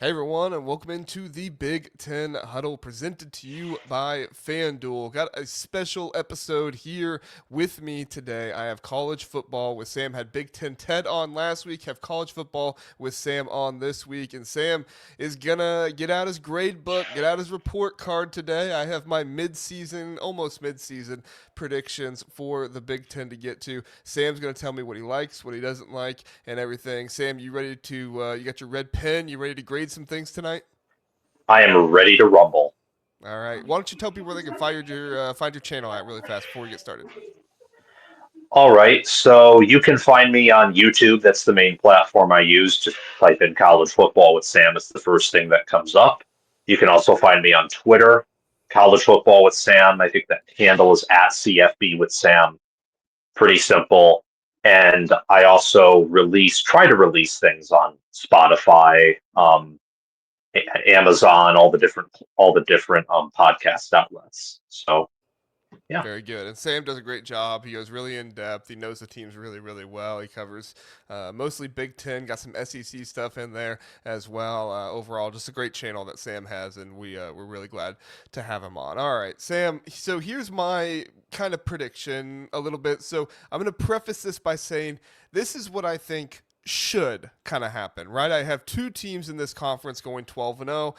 Hey everyone, and welcome into the Big Ten Huddle presented to you by FanDuel. Got a special episode here with me today. I have college football with Sam. Had Big Ten Ted on last week. Have college football with Sam on this week, and Sam is gonna get out his grade book, get out his report card today. I have my almost mid-season predictions for the Big Ten to get to. Sam's gonna tell me what he likes, what he doesn't like, and everything. Sam, you ready to? You got your red pen? You ready to grade some things tonight? I am ready to rumble. All right. Why don't you tell people where they can find your channel at really fast before we get started? All right, so you can find me on YouTube. That's the main platform I use. Just type in college football with Sam. It's the first thing that comes up. You can also find me on Twitter, college football with Sam. I think that handle is at CFB with Sam. Pretty simple. And I also try to release things on Spotify, Amazon, all the different podcast outlets. So yeah. Very good. And Sam does a great job. He goes really in depth. He knows the teams really, really well. He covers mostly Big Ten, got some SEC stuff in there as well. Overall, just a great channel that Sam has, and we're really glad to have him on. All right, Sam. So here's my kind of prediction a little bit. So I'm going to preface this by saying this is what I think should kind of happen, right? I have two teams in this conference going 12 and 0.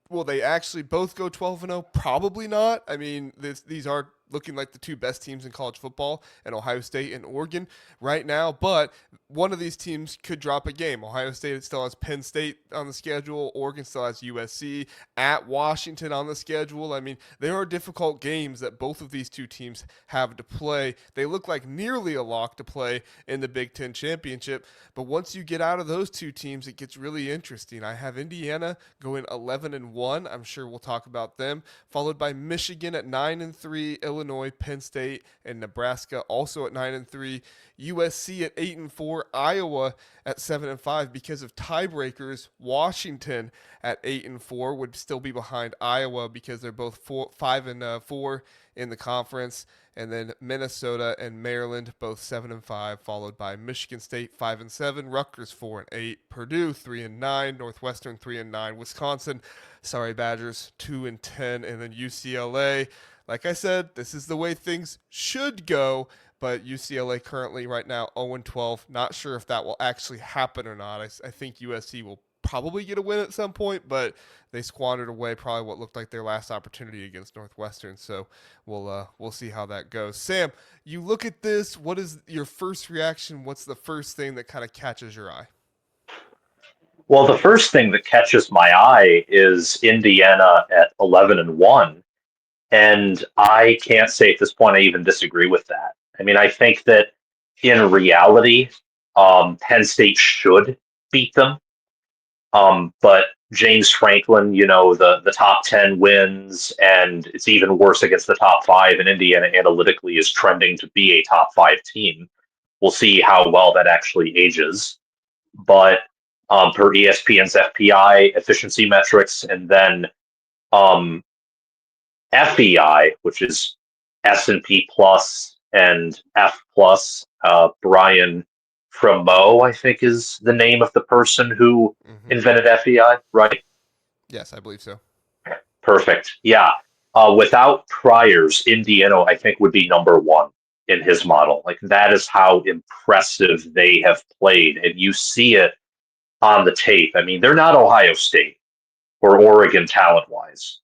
Will they actually both go 12 and 0? Probably not. I mean, these are looking like the two best teams in college football, and Ohio State and Oregon right now. But one of these teams could drop a game. Ohio State still has Penn State on the schedule. Oregon still has USC at Washington on the schedule. I mean, there are difficult games that both of these two teams have to play. They look like nearly a lock to play in the Big Ten championship. But once you get out of those two teams, it gets really interesting. I have Indiana going 11 and 1. I'm sure we'll talk about them, followed by Michigan at 9 and 3, Illinois, Penn State, and Nebraska also at 9 and 3, USC at 8 and 4, Iowa at 7 and 5 because of tiebreakers. Washington at 8 and 4 would still be behind Iowa because they're both 5 and 4 in the conference, and then Minnesota and Maryland both 7 and 5, followed by Michigan State 5 and 7, Rutgers 4 and 8, Purdue 3 and 9, Northwestern 3 and 9, Wisconsin, sorry Badgers 2 and 10, and then UCLA. Like I said, this is the way things should go, but UCLA currently right now 0 and 12. Not sure if that will actually happen or not. I think USC will probably get a win at some point, but they squandered away probably what looked like their last opportunity against Northwestern. So we'll see how that goes. Sam, you look at this. What is your first reaction? What's the first thing that kind of catches your eye? Well, the first thing that catches my eye is Indiana at 11 and 1. And I can't say at this point I even disagree with that. I mean, I think that in reality, Penn State should beat them. But James Franklin, the top 10 wins, and it's even worse against the top five. And Indiana analytically is trending to be a top five team. We'll see how well that actually ages. But per ESPN's FPI efficiency metrics, and then um, FEI, which is S&P plus and F plus. Brian Framo, I think, is the name of the person who Mm-hmm. invented FEI, right? Yes, I believe so. Perfect. Yeah. Without priors, Indiana, I think, would be number one in his model. Like, that is how impressive they have played. And you see it on the tape. I mean, they're not Ohio State or Oregon talent wise,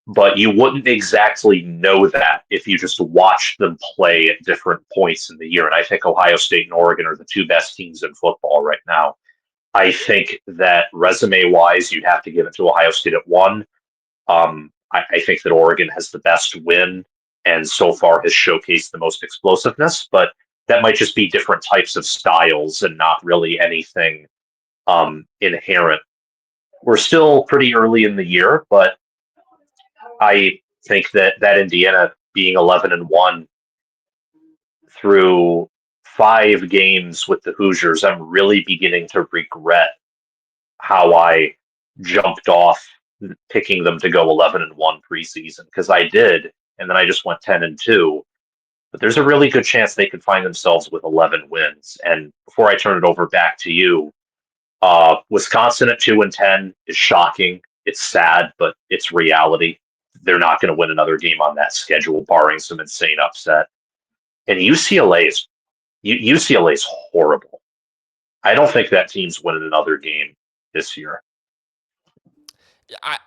but you wouldn't exactly know that if you just watched them play at different points in the year. And I think Ohio State and Oregon are the two best teams in football right now. I think that resume wise, you'd have to give it to Ohio State at one. I think that Oregon has the best win and so far has showcased the most explosiveness, but that might just be different types of styles and not really anything inherent. We're still pretty early in the year, but I think that Indiana being 11 and 1 through 5 games with the Hoosiers, I'm really beginning to regret how I jumped off picking them to go 11 and 1 preseason, because I did, and then I just went 10 and 2. But there's a really good chance they could find themselves with 11 wins. And before I turn it over back to you, Wisconsin at 2-10 is shocking. It's sad, but it's reality. They're not going to win another game on that schedule, barring some insane upset. And UCLA is horrible. I don't think that team's winning another game this year.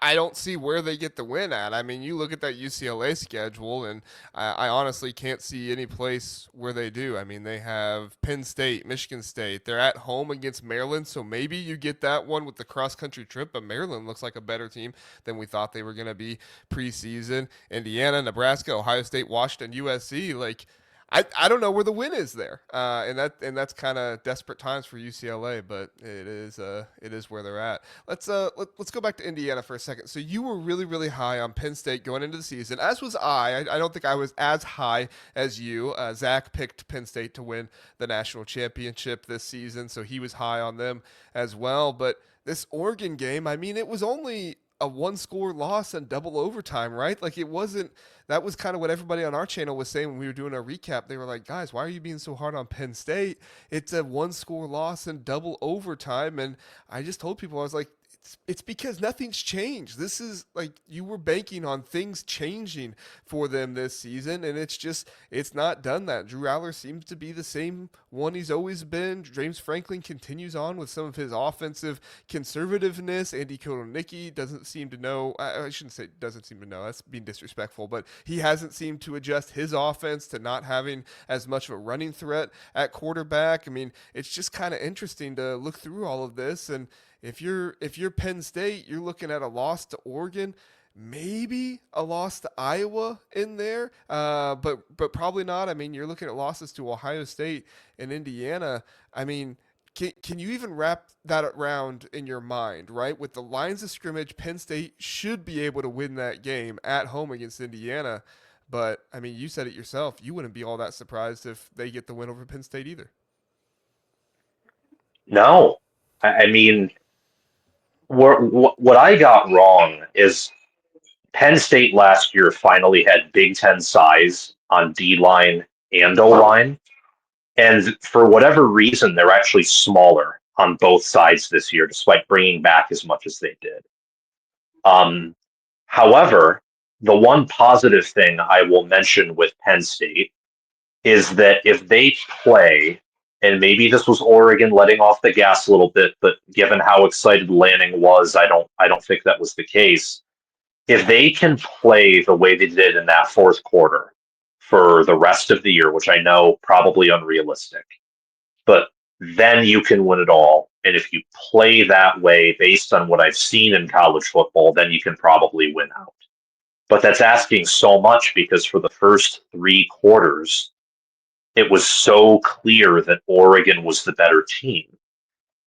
I don't see where they get the win at. I mean, you look at that UCLA schedule, and I honestly can't see any place where they do. I mean, they have Penn State, Michigan State. They're at home against Maryland, so maybe you get that one with the cross country trip. But Maryland looks like a better team than we thought they were going to be preseason. Indiana, Nebraska, Ohio State, Washington, USC. Like, I don't know where the win is there, and that's kind of desperate times for UCLA, but it is where they're at. Let's go back to Indiana for a second. So you were really high on Penn State going into the season, as was I. I don't think I was as high as you. Zach picked Penn State to win the national championship this season, so he was high on them as well. But this Oregon game, I mean, it was only a one score loss and double overtime, right? Like it wasn't, that was kind of what everybody on our channel was saying when we were doing a recap. They were like, guys, why are you being so hard on Penn State? It's a one score loss and double overtime. And I just told people, I was like, it's because nothing's changed. This is like you were banking on things changing for them this season, and it's not done that. Drew Aller seems to be the same one he's always been. James Franklin continues on with some of his offensive conservativeness. Andy Kotelnicki doesn't seem to know. I shouldn't say doesn't seem to know. That's being disrespectful, but he hasn't seemed to adjust his offense to not having as much of a running threat at quarterback. I mean, it's just kind of interesting to look through all of this. And if you're Penn State, you're looking at a loss to Oregon, maybe a loss to Iowa in there, but probably not. I mean, you're looking at losses to Ohio State and Indiana. I mean, can you even wrap that around in your mind, right? With the lines of scrimmage, Penn State should be able to win that game at home against Indiana. But I mean, you said it yourself. You wouldn't be all that surprised if they get the win over Penn State either. No, I mean, what I got wrong is Penn State last year finally had Big Ten size on D line and O line. And for whatever reason, they're actually smaller on both sides this year, despite bringing back as much as they did. Um, However, the one positive thing I will mention with Penn State is that if they play, and maybe this was Oregon letting off the gas a little bit, but given how excited Lanning was, I don't think that was the case. If they can play the way they did in that fourth quarter for the rest of the year, which I know probably unrealistic, but then you can win it all. And if you play that way based on what I've seen in college football, then you can probably win out. But that's asking so much because for the first three quarters, it was so clear that Oregon was the better team.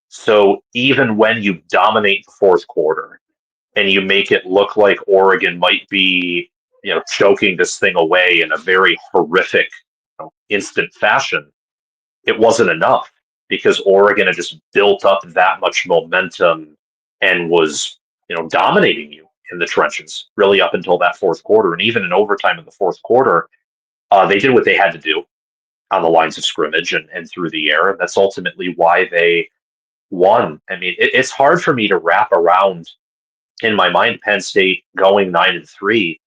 So even when you dominate the fourth quarter and you make it look like Oregon might be, choking this thing away in a very horrific, instant fashion, it wasn't enough because Oregon had just built up that much momentum and was, dominating you in the trenches really up until that fourth quarter. And even in overtime in the fourth quarter, they did what they had to do on the lines of scrimmage and through the air. And that's ultimately why they won. I mean, it's hard for me to wrap around in my mind Penn State going 9-3,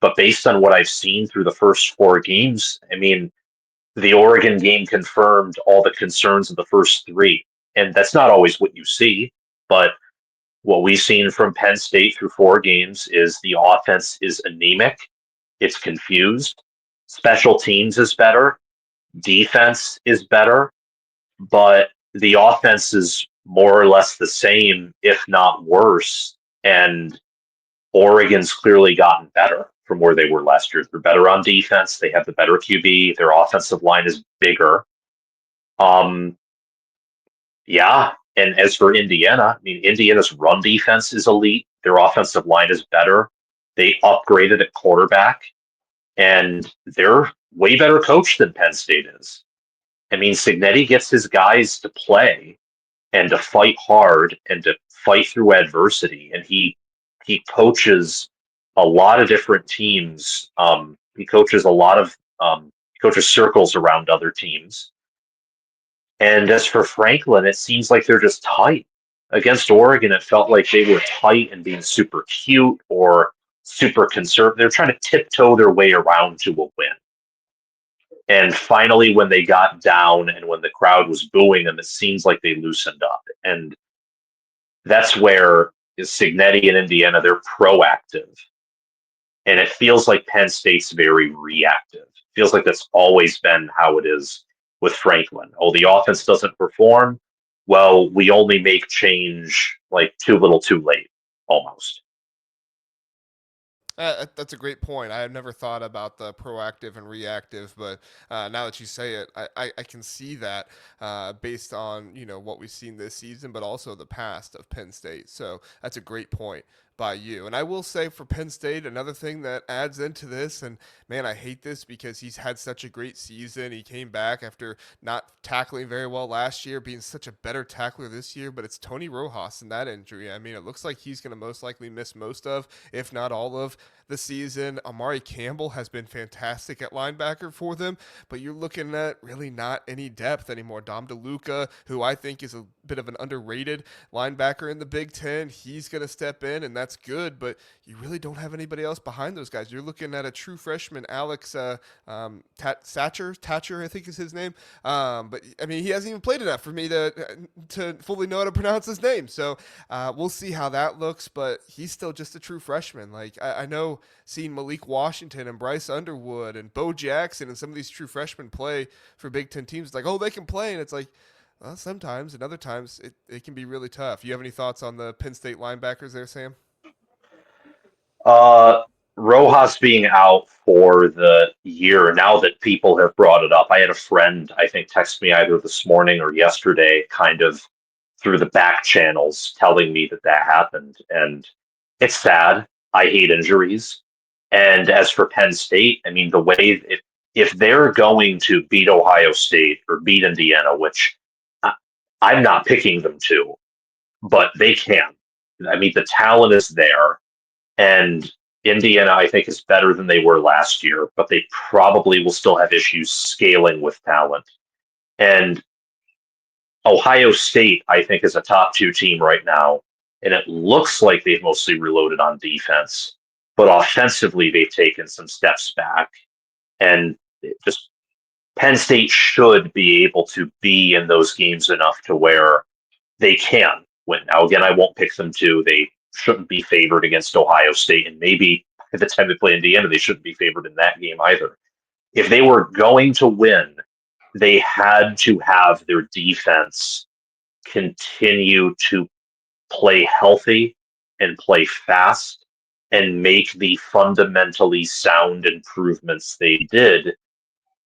but based on what I've seen through the first four games, I mean, the Oregon game confirmed all the concerns of the first three. And that's not always what you see, but what we've seen from Penn State through four games is the offense is anemic, it's confused, special teams is better, defense is better, but the offense is more or less the same, if not worse. And Oregon's clearly gotten better from where they were last year. They're better on defense. They have the better QB. Their offensive line is bigger. Yeah. And as for Indiana, I mean, Indiana's run defense is elite. Their offensive line is better. They upgraded at quarterback, and they're way better coached than Penn State is. I mean, Cignetti gets his guys to play and to fight hard and to fight through adversity. And he coaches a lot of different teams. He coaches he coaches circles around other teams. And as for Franklin, it seems like they're just tight. Against Oregon, it felt like they were tight and being super cute or super conservative. They're trying to tiptoe their way around to a win. And finally, when they got down and when the crowd was booing them, it seems like they loosened up. And that's where Cignetti and Indiana, they're proactive. And it feels like Penn State's very reactive. It feels like that's always been how it is with Franklin. Oh, the offense doesn't perform. Well, we only make change like too little too late, almost. That's a great point. I have never thought about the proactive and reactive, but now that you say it, I can see that based on what we've seen this season, but also the past of Penn State. So that's a great point by you. And I will say for Penn State, another thing that adds into this, and man, I hate this because he's had such a great season. He came back after not tackling very well last year, being such a better tackler this year, but it's Tony Rojas and that injury. I mean, it looks like he's going to most likely miss most of, if not all of, the season. Amari Campbell has been fantastic at linebacker for them, but you're looking at really not any depth anymore. Dom DeLuca, who I think is a bit of an underrated linebacker in the Big Ten, he's going to step in, and that's good, but you really don't have anybody else behind those guys. You're looking at a true freshman, Alex Thatcher, I think is his name. But I mean, he hasn't even played enough for me to fully know how to pronounce his name. So we'll see how that looks, but he's still just a true freshman. Like I know seeing Malik Washington and Bryce Underwood and Bo Jackson and some of these true freshmen play for Big Ten teams, like, oh, they can play. And it's like, well, sometimes and other times it can be really tough. You have any thoughts on the Penn State linebackers there, Sam? Uh, Rojas being out for the year, now that people have brought it up, I had a friend, I think, text me either this morning or yesterday, kind of through the back channels, telling me that that happened. And it's sad. I hate injuries. And as for Penn State, I mean, the way, if they're going to beat Ohio State or beat Indiana, which I, I'm not picking them to, but they can. I mean, the talent is there. And Indiana, I think, is better than they were last year, but they probably will still have issues scaling with talent. And Ohio State, I think, is a top two team right now. And it looks like they've mostly reloaded on defense, but offensively, they've taken some steps back. And just Penn State should be able to be in those games enough to where they can win. Now, again, I won't pick them to. They shouldn't be favored against Ohio State, and maybe at the time they play Indiana, they shouldn't be favored in that game either. If they were going to win, they had to have their defense continue to play healthy and play fast and make the fundamentally sound improvements they did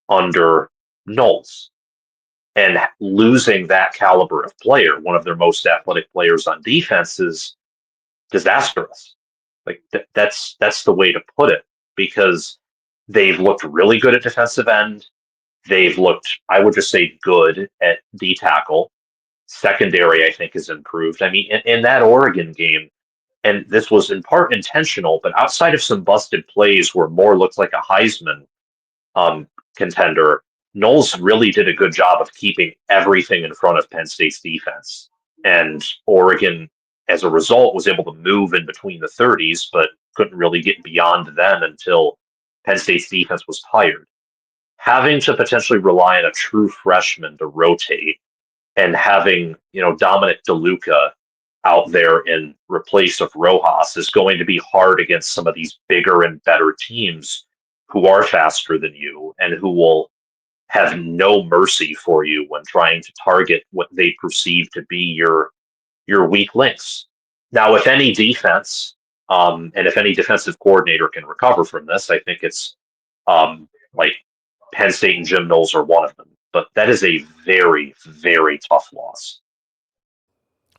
under Knowles. And losing that caliber of player, one of their most athletic players on defense, is disastrous. Like that's the way to put it, because they've looked really good at defensive end. They've looked, I would just say, good at D tackle. Secondary, I think, has improved. I mean, in that Oregon game, and this was in part intentional, but outside of some busted plays where Moore looked like a Heisman um, contender, Knowles really did a good job of keeping everything in front of Penn State's defense. And Oregon, as a result, was able to move in between the 30s, but couldn't really get beyond them until Penn State's defense was tired. Having to potentially rely on a true freshman to rotate and having, Dominic DeLuca out there in replace of Rojas is going to be hard against some of these bigger and better teams who are faster than you and who will have no mercy for you when trying to target what they perceive to be your weak links. Now, if any defense, and if any defensive coordinator can recover from this, I think it's like Penn State and Jim Knowles are one of them. But that is a very, very tough loss.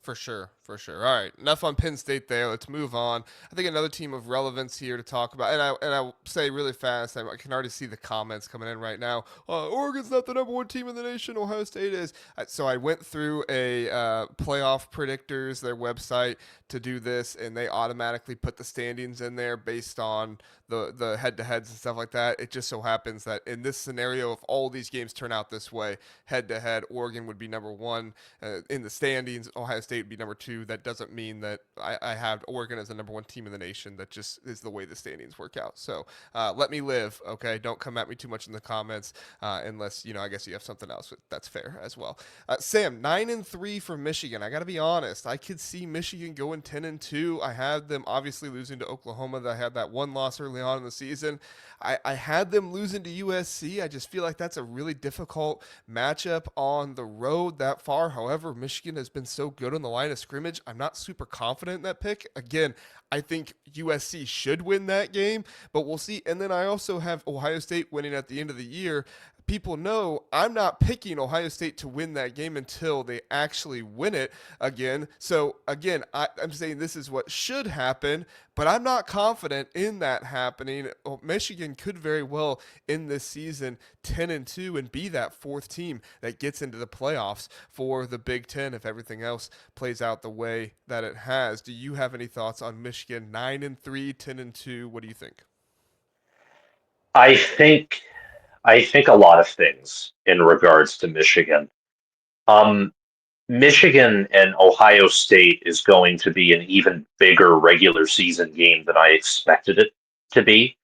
For sure. For sure. All right, enough on Penn State there. Let's move on. I think another team of relevance here to talk about, and I will say really fast. I can already see the comments coming in right now. Oregon's not the number one team in the nation. Ohio State is. So I went through a playoff predictors, their website, to do this, and they automatically put the standings in there based on the head to heads and stuff like that. It just so happens that in this scenario, if all these games turn out this way, head to head, Oregon would be number one in the standings. Ohio State would be number two. That doesn't mean that I have Oregon as the number one team in the nation. That just is the way the standings work out. So let me live, okay? Don't come at me too much in the comments unless I guess you have something else. That's fair as well. Sam, 9-3 for Michigan. I got to be honest. I could see Michigan going 10-2. I had them obviously losing to Oklahoma. I had that one loss early on in the season. I had them losing to USC. I just feel like that's a really difficult matchup on the road that far. However, Michigan has been so good on the line of scrimmage. I'm not super confident in that pick. Again, I think USC should win that game, but we'll see. And then I also have Ohio State winning at the end of the year. People know I'm not picking Ohio State to win that game until they actually win it again. So again, I'm saying this is what should happen, but I'm not confident in that happening. Michigan could very well end this season 10-2 and be that fourth team that gets into the playoffs for the Big Ten if everything else plays out the way that it has. Do you have any thoughts on Michigan 9-3, 10-2? What do you think? I think I think a lot of things in regards to Michigan. Um, Michigan and Ohio State is going to be an even bigger regular season game than I expected it to be.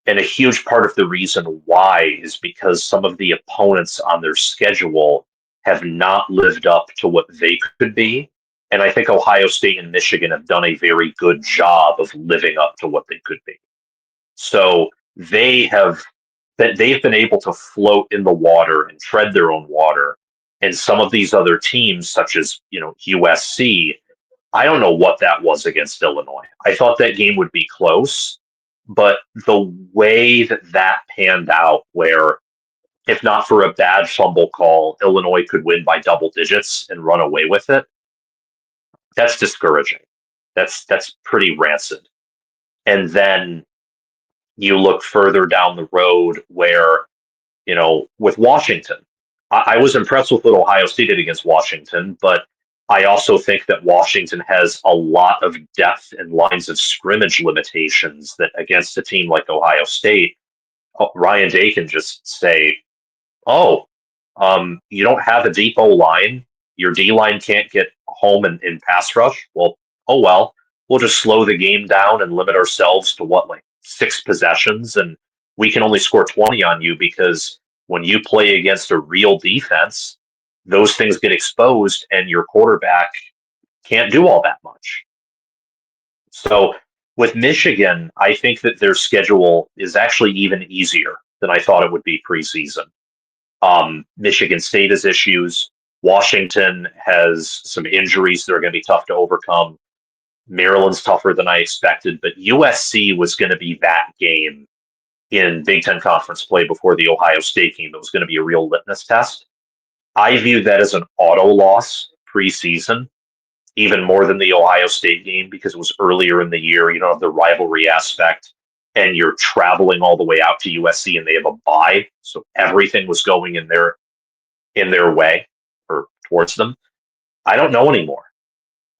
And a huge part of the reason why is because some of the opponents on their schedule have not lived up to what they could be. And I think Ohio State and Michigan have done a very good job of living up to what they could be. So they've been able to float in the water and tread their own water. And some of these other teams, such as USC, I don't know what that was against Illinois. I thought that game would be close, but the way that panned out, where if not for a bad fumble call, Illinois could win by double digits and run away with it. That's discouraging. That's pretty rancid. And then you look further down the road where, with Washington, I was impressed with what Ohio State did against Washington, but I also think that Washington has a lot of depth and lines of scrimmage limitations that against a team like Ohio State, Ryan Day can just say, oh, you don't have a deep O line. Your D line can't get home in pass rush. Well, oh well. We'll just slow the game down and limit ourselves to like 6 possessions, and we can only score 20 on you because when you play against a real defense, those things get exposed, and your quarterback can't do all that much. So with Michigan, I think that their schedule is actually even easier than I thought it would be preseason. Michigan State has issues. Washington has some injuries that are going to be tough to overcome. Maryland's tougher than I expected, but USC was going to be that game in Big Ten Conference play before the Ohio State game. That was going to be a real litmus test. I view that as an auto loss preseason, even more than the Ohio State game, because it was earlier in the year. You don't have the rivalry aspect, and you're traveling all the way out to USC, and they have a bye, so everything was going in their way or towards them. I don't know anymore.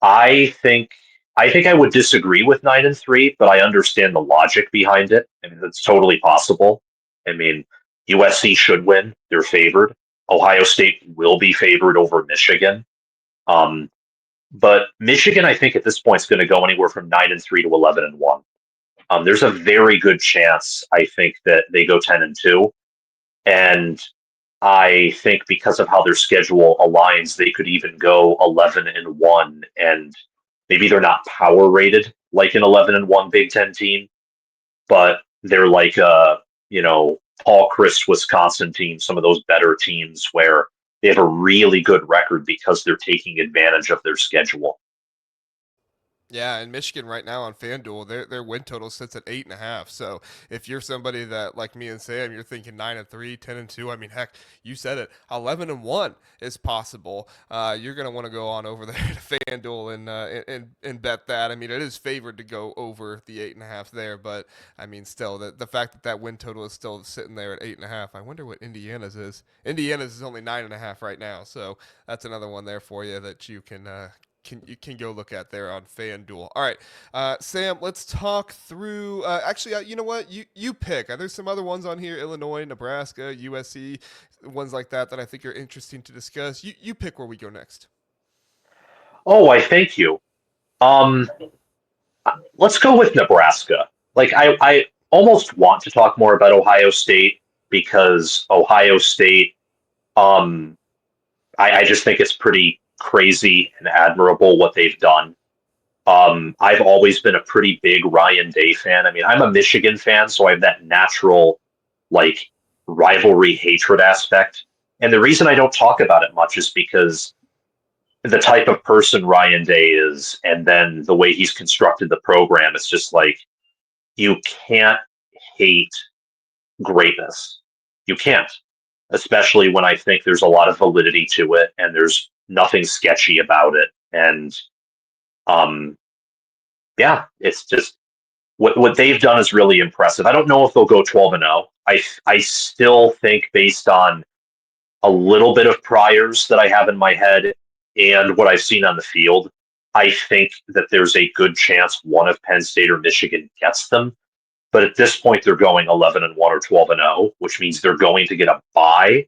I think I would disagree with 9-3, but I understand the logic behind it. I mean, it's totally possible. I mean, USC should win; they're favored. Ohio State will be favored over Michigan. But Michigan, I think at this point is going to go anywhere from 9-3 to 11-1. There's a very good chance, I think, that they go 10-2, and I think because of how their schedule aligns, they could even go 11-1, and maybe they're not power rated like an 11-1 Big Ten team, but they're like Paul Chryst Wisconsin team, some of those better teams where they have a really good record because they're taking advantage of their schedule. Yeah, and Michigan right now on FanDuel, their win total sits at 8.5. So if you're somebody that like me and Sam, you're thinking 9-3, 10-2. I mean, heck, you said it, 11-1 is possible. You're gonna want to go on over there to FanDuel and bet that. I mean, it is favored to go over the 8.5 there, but I mean, still the fact that that win total is still sitting there at 8.5. I wonder what Indiana's is. Indiana's is only 9.5 right now, so that's another one there for you that you can go look at there on FanDuel. All right, Sam, let's talk through. Actually, you know what? You pick. There's some other ones on here: Illinois, Nebraska, USC, ones like that that I think are interesting to discuss. You pick where we go next. Oh, I thank you. Um, let's go with Nebraska. I almost want to talk more about Ohio State because Ohio State, um, I just think it's pretty crazy and admirable what they've done. I've always been a pretty big Ryan Day fan. I mean, I'm a Michigan fan, so I have that natural like rivalry hatred aspect. And the reason I don't talk about it much is because the type of person Ryan Day is, and then the way he's constructed the program, it's just like you can't hate greatness. You can't, especially when I think there's a lot of validity to it and there's nothing sketchy about it. And um, yeah, it's just what they've done is really impressive. I don't know if they'll go 12-0. I still think based on a little bit of priors that I have in my head and what I've seen on the field, I think that there's a good chance one of Penn State or Michigan gets them. But at this point, they're going 11-1 or 12-0, which means they're going to get a bye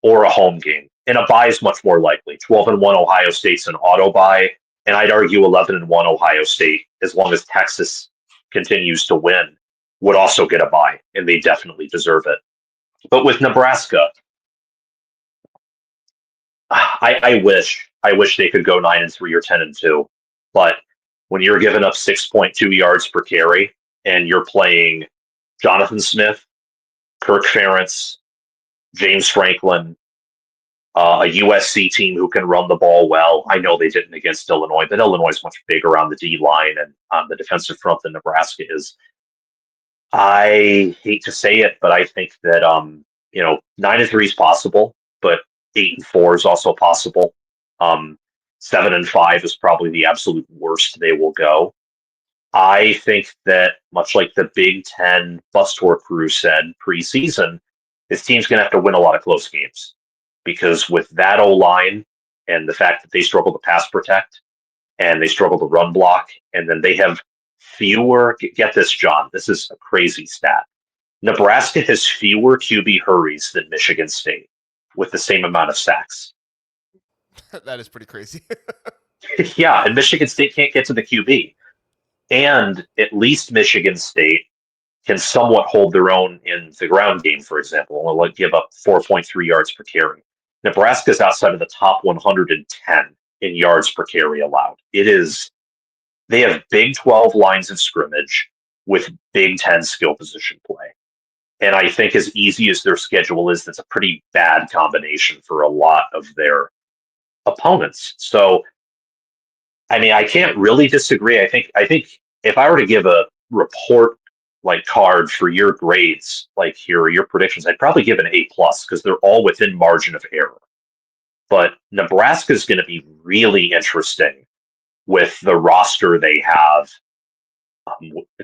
or a home game. And a bye is much more likely. 12-1 Ohio State's an auto bye, and I'd argue 11-1 Ohio State, as long as Texas continues to win, would also get a bye, and they definitely deserve it. But with Nebraska, I wish they could go 9-3 or 10-2. But when you're giving up 6.2 yards per carry and you're playing Jonathan Smith, Kirk Ferentz, James Franklin, a USC team who can run the ball well. I know they didn't against Illinois, but Illinois is much bigger on the D line and on the defensive front than Nebraska is. I hate to say it, but I think that 9-3 is possible, but 8-4 is also possible. 7-5 is probably the absolute worst they will go. I think that much like the Big Ten bus tour crew said preseason, this team's going to have to win a lot of close games because with that O line and the fact that they struggle to pass protect and they struggle to run block, and then they have fewer. Get this, John. This is a crazy stat. Nebraska has fewer QB hurries than Michigan State with the same amount of sacks. That is pretty crazy. Yeah, and Michigan State can't get to the QB. And at least Michigan State can somewhat hold their own in the ground game, for example, and will give up 4.3 yards per carry. Nebraska's outside of the top 110 in yards per carry allowed. They have Big 12 lines of scrimmage with Big 10 skill position play. And I think as easy as their schedule is, that's a pretty bad combination for a lot of their opponents. So, I mean, I can't really disagree. I think if I were to give a report like card for your grades, like here are your predictions, I'd probably give an A+ because they're all within margin of error. But Nebraska is going to be really interesting with the roster they have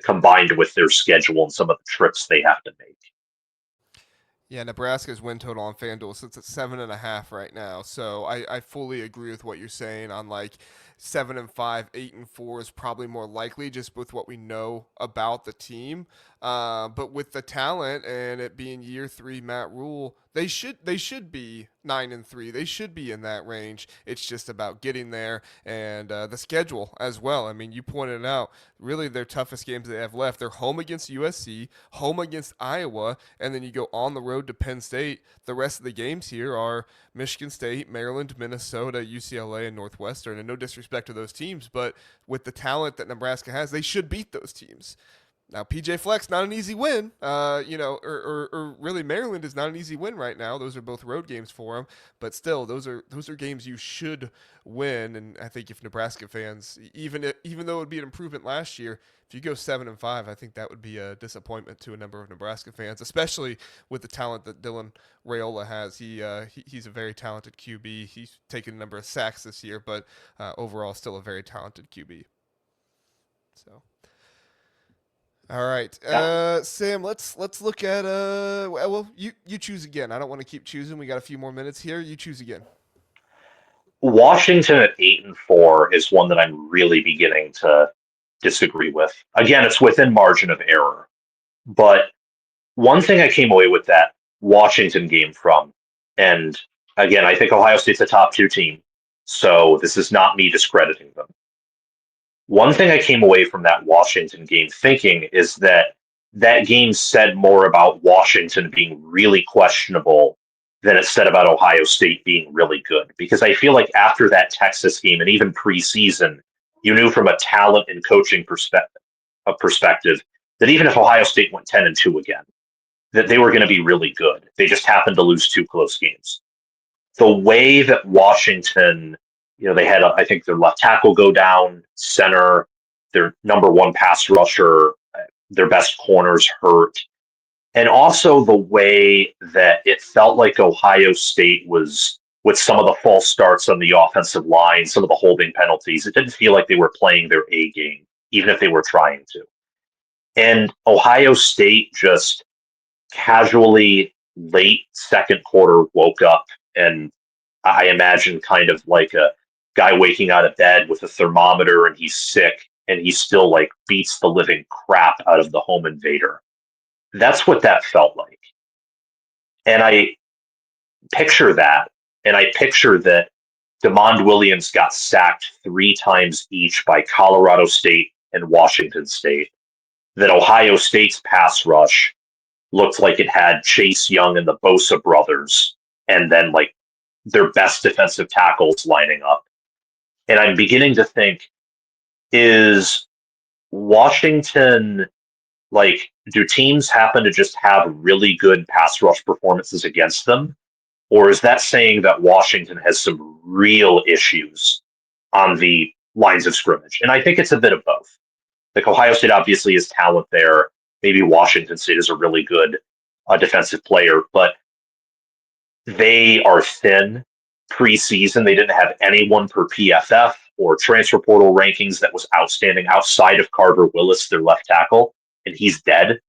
combined with their schedule and some of the trips they have to make. Yeah, Nebraska's win total on FanDuel sits at 7.5 right now. So I fully agree with what you're saying on like 7-5, 8-4 is probably more likely just with what we know about the team. But with the talent and it being year three Matt Rule, they should be 9-3. They should be in that range. It's just about getting there and the schedule as well. I mean, you pointed out really their toughest games they have left. They're home against USC, home against Iowa, and then you go on the road to Penn State. The rest of the games here are Michigan State, Maryland, Minnesota, UCLA, and Northwestern. And no disrespect to those teams, but with the talent that Nebraska has, they should beat those teams. Now, PJ Fleck's not an easy win, or really Maryland is not an easy win right now. Those are both road games for them, but still, those are games you should win. And I think if Nebraska fans, even though it would be an improvement last year, if you go 7-5, I think that would be a disappointment to a number of Nebraska fans, especially with the talent that Dylan Raiola has. He's a very talented QB. He's taken a number of sacks this year, but overall, still a very talented QB. So. All right, Yeah. Sam. Let's look at well, you choose again. I don't want to keep choosing. We got a few more minutes here. You choose again. Washington at 8-4 is one that I'm really beginning to disagree with. Again, it's within margin of error, but one thing I came away with that Washington game from, and again, I think Ohio State's a top two team, so this is not me discrediting them. One thing I came away from that Washington game thinking is that that game said more about Washington being really questionable than it said about Ohio State being really good. Because I feel like after that Texas game and even preseason, you knew from a talent and coaching perspective that even if Ohio State went 10-2 again, that they were going to be really good. They just happened to lose two close games. The way that Washington, they had, I think, their left tackle go down, center, their number one pass rusher, their best corners hurt. And also the way that it felt like Ohio State was, with some of the false starts on the offensive line, some of the holding penalties, it didn't feel like they were playing their A game, even if they were trying to. And Ohio State just casually late second quarter woke up, and I imagine kind of like a guy waking out of bed with a thermometer and he's sick and he still like beats the living crap out of the home invader. That's what that felt like. And I picture that, and I picture that DeMond Williams got sacked 3 times each by Colorado State and Washington State, that Ohio State's pass rush looked like it had Chase Young and the Bosa brothers, and then like their best defensive tackles lining up. And I'm beginning to think, is Washington, like, do teams happen to just have really good pass rush performances against them? Or is that saying that Washington has some real issues on the lines of scrimmage? And I think it's a bit of both. Like, Ohio State obviously has talent there. Maybe Washington State is a really good defensive player, but they are thin preseason. They didn't have anyone per PFF or transfer portal rankings that was outstanding outside of Carter Willis, their left tackle, and he's dead.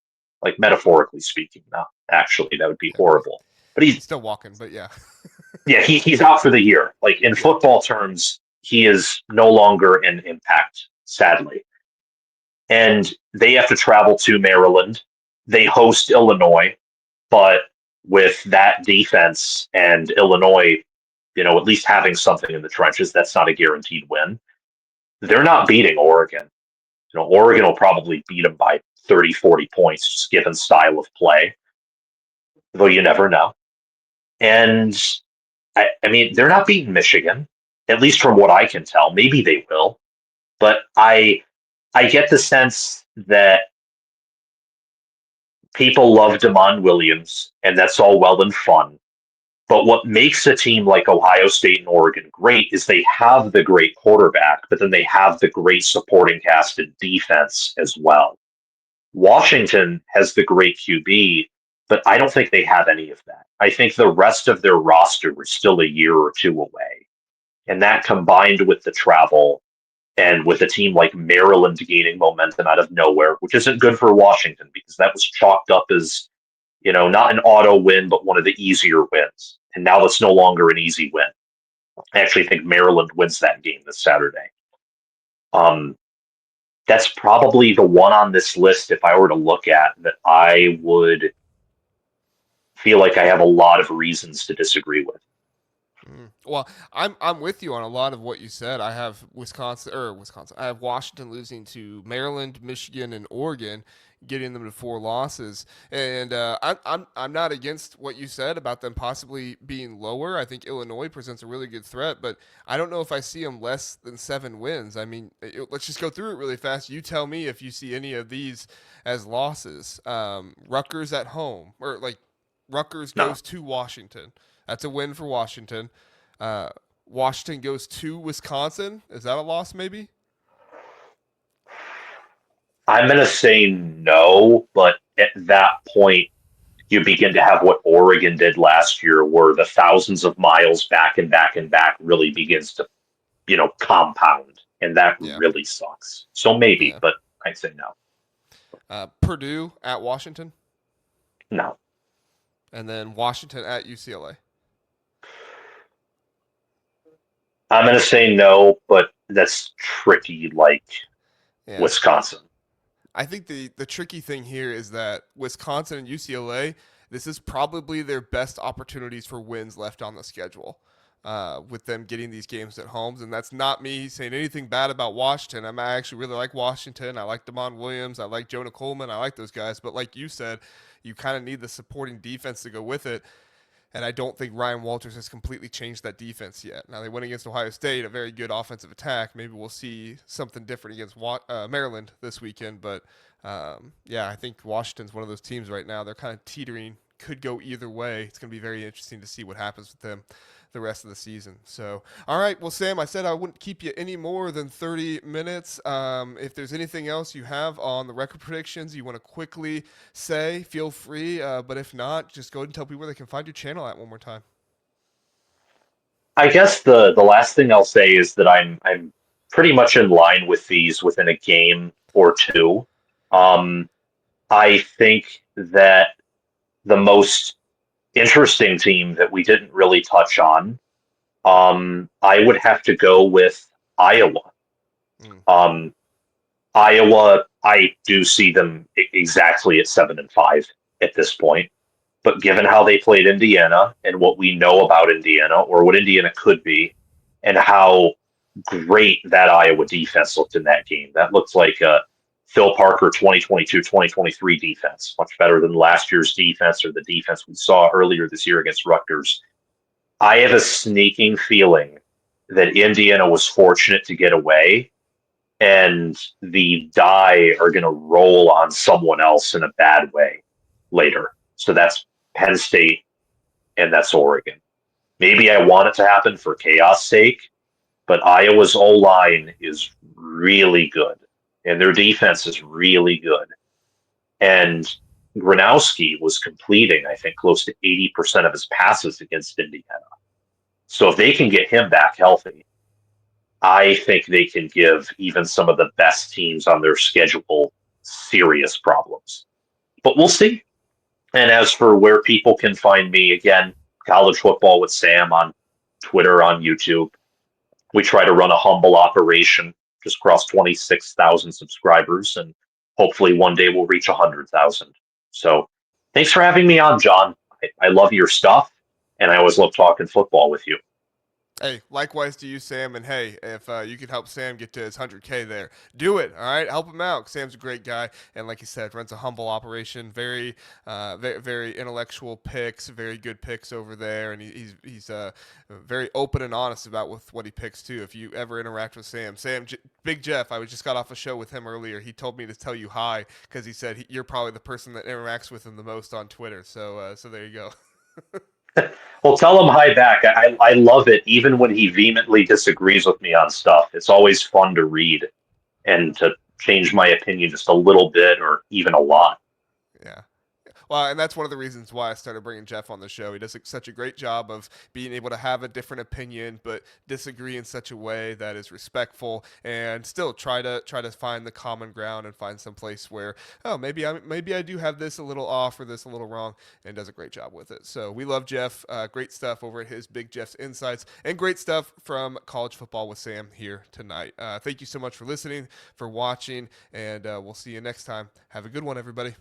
Like, metaphorically speaking, not actually, that would be horrible. But He's still walking, but yeah. yeah, he's out for the year. Like, in football terms, he is no longer an impact, sadly. And they have to travel to Maryland. They host Illinois, but with that defense and Illinois, at least having something in the trenches, that's not a guaranteed win. They're not beating Oregon. Oregon will probably beat them by 30, 40 points, just given style of play, though you never know. And I mean, they're not beating Michigan, at least from what I can tell. Maybe they will, but I get the sense that people love DeMond Williams, and that's all well and fun. But what makes a team like Ohio State and Oregon great is they have the great quarterback, but then they have the great supporting cast and defense as well. Washington has the great QB, but I don't think they have any of that. I think the rest of their roster is still a year or two away. And that combined with the travel and with a team like Maryland gaining momentum out of nowhere, which isn't good for Washington because that was chalked up as, not an auto win, but one of the easier wins. And now it's no longer an easy win. I actually think Maryland wins that game this Saturday. That's probably the one on this list, if I were to look at, that I would feel like I have a lot of reasons to disagree with. Well, I'm with you on a lot of what you said. I have Wisconsin. I have Washington losing to Maryland, Michigan, and Oregon, getting them to 4 losses. And I'm not against what you said about them possibly being lower. I think Illinois presents a really good threat, but I don't know if I see them less than 7 wins. I mean, let's just go through it really fast. You tell me if you see any of these as losses. Rutgers at home, or like Rutgers No, goes to Washington. That's a win for Washington. Uh, Washington goes to Wisconsin. Is that a loss, maybe? I'm going to say no, but at that point, you begin to have what Oregon did last year, where the thousands of miles back and back and back really begins to, compound. And that Yeah, really sucks. So maybe, yeah. but I'd say no. Purdue at Washington, No. and then Washington at UCLA. I'm going to say no, but that's tricky, like Yeah, Wisconsin. I think the tricky thing here is that Wisconsin and UCLA, this is probably their best opportunities for wins left on the schedule. With them getting these games at homes, and that's not me saying anything bad about Washington. I actually really like Washington. I like Damon Williams. I like Jonah Coleman. I like those guys. But like you said, you kind of need the supporting defense to go with it. And I don't think Ryan Walters has completely changed that defense yet. Now, they went against Ohio State, a very good offensive attack. Maybe we'll see something different against Maryland this weekend. But yeah, I think Washington's one of those teams right now. They're kind of teetering, could go either way. It's going to be very interesting to see what happens with them the rest of the season. So, all right. Well, Sam, I said I wouldn't keep you any more than 30 minutes. If there's anything else you have on the record predictions you want to quickly say, feel free. But if not, just go ahead and tell people where they can find your channel at one more time. I guess the last thing I'll say is that I'm pretty much in line with these within a game or two. Um, I think that the most interesting team that we didn't really touch on, I would have to go with Iowa. Mm, Um, Iowa, I do see them exactly at 7-5 at this point. But given how they played Indiana and what we know about Indiana, or what Indiana could be, and how great that Iowa defense looked in that game, that looked like a Phil Parker 2022-2023 defense, much better than last year's defense or the defense we saw earlier this year against Rutgers. I have a sneaking feeling that Indiana was fortunate to get away, and the die are going to roll on someone else in a bad way later. So that's Penn State and that's Oregon. Maybe I want it to happen for chaos sake, but Iowa's O line is really good and their defense is really good. And Gronowski was completing, I think, close to 80% of his passes against Indiana. So if they can get him back healthy, I think they can give even some of the best teams on their schedule serious problems. But we'll see. And as for where people can find me, again, College Football with Sam on Twitter, on YouTube. We try to run a humble operation, just cross 26,000 subscribers, and hopefully one day we'll reach 100,000. So thanks for having me on, John. I love your stuff, and I always love talking football with you. Hey, likewise to you, Sam. And hey, if you could help Sam get to his 100K there, do it. All right, help him out. Sam's a great guy, and like you said, runs a humble operation. Very intellectual picks, very good picks over there, and he's very open and honest about with what he picks too. If you ever interact with Big Jeff, I just got off a show with him earlier. He told me to tell you hi because he said you're probably the person that interacts with him the most on Twitter. So there you go. Well, tell him hi back. I love it, even when he vehemently disagrees with me on stuff. It's always fun to read and to change my opinion just a little bit or even a lot. Yeah. Well, and that's one of the reasons why I started bringing Jeff on the show. He does such a great job of being able to have a different opinion, but disagree in such a way that is respectful, and still try to find the common ground and find some place where, oh, maybe I do have this a little off or this a little wrong, and does a great job with it. So we love Jeff. Great stuff over at his Big Jeff's Insights, and great stuff from College Football with Sam here tonight. Thank you so much for listening, for watching, and we'll see you next time. Have a good one, everybody.